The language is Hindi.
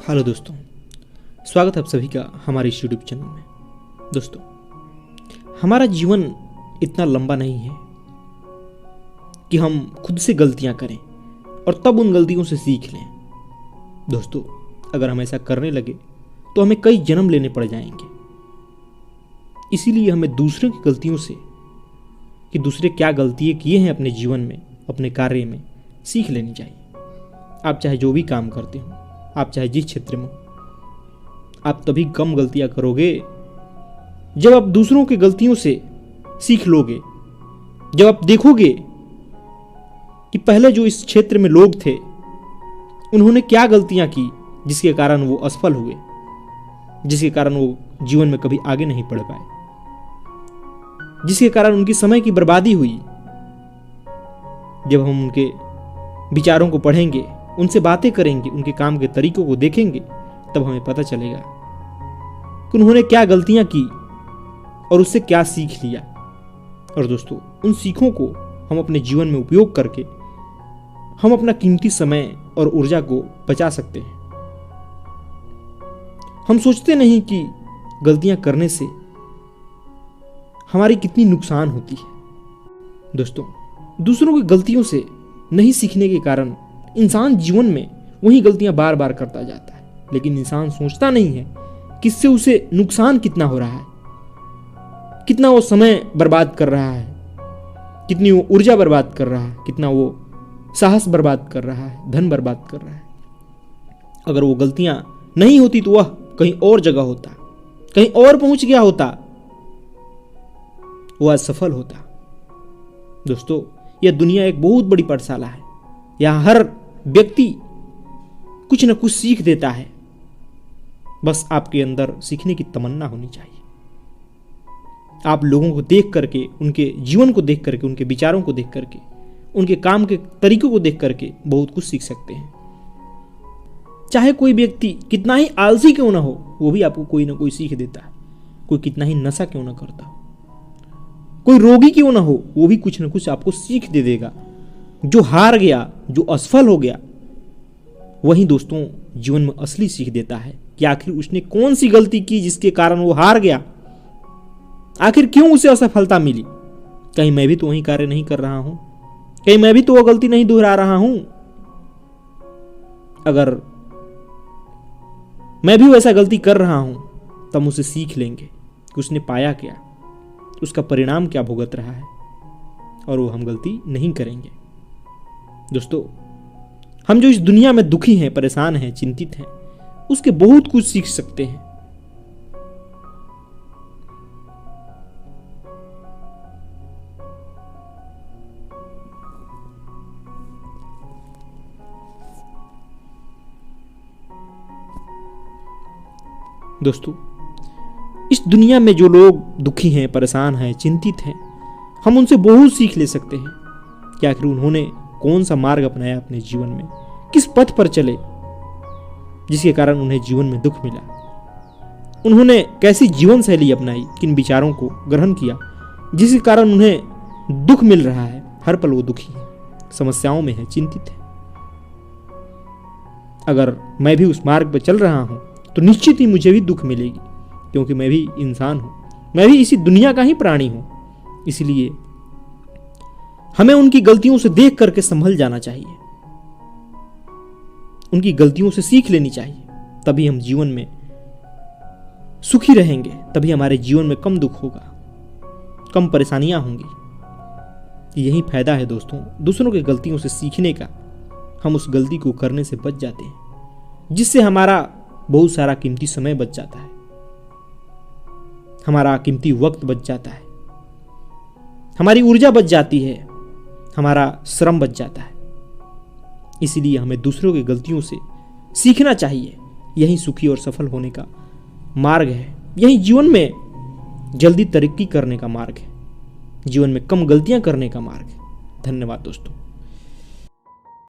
हेलो दोस्तों, स्वागत है आप सभी का हमारे इस यूट्यूब चैनल में। दोस्तों, हमारा जीवन इतना लंबा नहीं है कि हम खुद से गलतियां करें और तब उन गलतियों से सीख लें। दोस्तों, अगर हम ऐसा करने लगे तो हमें कई जन्म लेने पड़ जाएंगे। इसीलिए हमें दूसरों की गलतियों से कि दूसरे क्या गलतियां किए हैं अपने जीवन में, अपने कार्य में, सीख लेनी चाहिए। आप चाहे जो भी काम करते हो, आप चाहे जिस क्षेत्र में, आप तभी कम गलतियां करोगे जब आप दूसरों की गलतियों से सीख लोगे। जब आप देखोगे कि पहले जो इस क्षेत्र में लोग थे उन्होंने क्या गलतियां की जिसके कारण वो असफल हुए, जिसके कारण वो जीवन में कभी आगे नहीं बढ़ पाए, जिसके कारण उनकी समय की बर्बादी हुई। जब हम उनके विचारों को पढ़ेंगे, उनसे बातें करेंगे, उनके काम के तरीकों को देखेंगे, तब हमें पता चलेगा कि उन्होंने क्या गलतियां की और उससे क्या सीख लिया। और दोस्तों, उन सीखों को हम अपने जीवन में उपयोग करके हम अपना कीमती समय और ऊर्जा को बचा सकते हैं। हम सोचते नहीं कि गलतियां करने से हमारी कितनी नुकसान होती है। दोस्तों, दूसरों की गलतियों से नहीं सीखने के कारण इंसान जीवन में वही गलतियां बार बार करता जाता है, लेकिन इंसान सोचता नहीं है कि इससे उसे नुकसान कितना हो रहा है, कितना वो समय बर्बाद कर रहा है, कितनी वो ऊर्जा बर्बाद कर रहा है, कितना वो साहस बर्बाद कर रहा है, धन बर्बाद कर रहा है। अगर वो गलतियां नहीं होती तो वह कहीं और जगह होता, कहीं और पहुंच गया होता, वह सफल होता। दोस्तों, यह दुनिया एक बहुत बड़ी पाठशाला है। यहां हर व्यक्ति कुछ न कुछ सीख देता है। बस आपके अंदर सीखने की तमन्ना होनी चाहिए। आप लोगों को देख करके, उनके जीवन को देख करके, उनके विचारों को देख करके, उनके काम के तरीकों को देख करके बहुत कुछ सीख सकते हैं। चाहे कोई व्यक्ति कितना ही आलसी क्यों ना हो, वो भी आपको कोई ना कोई सीख देता है। कोई कितना ही नशा क्यों ना करता हो, कोई रोगी क्यों ना हो, वो भी कुछ ना कुछ आपको सीख दे देगा। जो हार गया, जो असफल हो गया, वही दोस्तों जीवन में असली सीख देता है कि आखिर उसने कौन सी गलती की जिसके कारण वो हार गया, आखिर क्यों उसे असफलता मिली। कहीं मैं भी तो वही कार्य नहीं कर रहा हूं, कहीं मैं भी तो वो गलती नहीं दोहरा रहा हूं। अगर मैं भी वैसा गलती कर रहा हूं तब उसे सीख लेंगे कि उसने पाया क्या, उसका परिणाम क्या भुगत रहा है, और वो हम गलती नहीं करेंगे। दोस्तों, हम जो इस दुनिया में दुखी हैं, परेशान हैं, चिंतित हैं, उसके बहुत कुछ सीख सकते हैं। दोस्तों, इस दुनिया में जो लोग दुखी हैं, परेशान हैं, चिंतित हैं, हम उनसे बहुत सीख ले सकते हैं कि आखिर उन्होंने कौन सा मार्ग अपनाया अपने जीवन में, किस पथ पर चले जिसके कारण उन्हें जीवन में दुख मिला। उन्होंने कैसी जीवन शैली अपनाई, किन विचारों को ग्रहण किया जिसके कारण उन्हें दुख मिल रहा है। हर पल वो दुखी है, समस्याओं में है, चिंतित है। अगर मैं भी उस मार्ग पर चल रहा हूं तो निश्चित ही मुझे भी दुख मिलेगी, क्योंकि मैं भी इंसान हूं, मैं भी इसी दुनिया का ही प्राणी हूं। इसलिए हमें उनकी गलतियों से देख करके संभल जाना चाहिए, उनकी गलतियों से सीख लेनी चाहिए। तभी हम जीवन में सुखी रहेंगे, तभी हमारे जीवन में कम दुख होगा, कम परेशानियां होंगी। यही फायदा है दोस्तों दूसरों की गलतियों से सीखने का। हम उस गलती को करने से बच जाते हैं, जिससे हमारा बहुत सारा कीमती समय बच जाता है, हमारा कीमती वक्त बच जाता है, हमारी ऊर्जा बच जाती है, हमारा श्रम बच जाता है। इसीलिए हमें दूसरों की गलतियों से सीखना चाहिए। यही सुखी और सफल होने का मार्ग है, यही जीवन में जल्दी तरक्की करने का मार्ग है, जीवन में कम गलतियां करने का मार्ग है। धन्यवाद दोस्तों।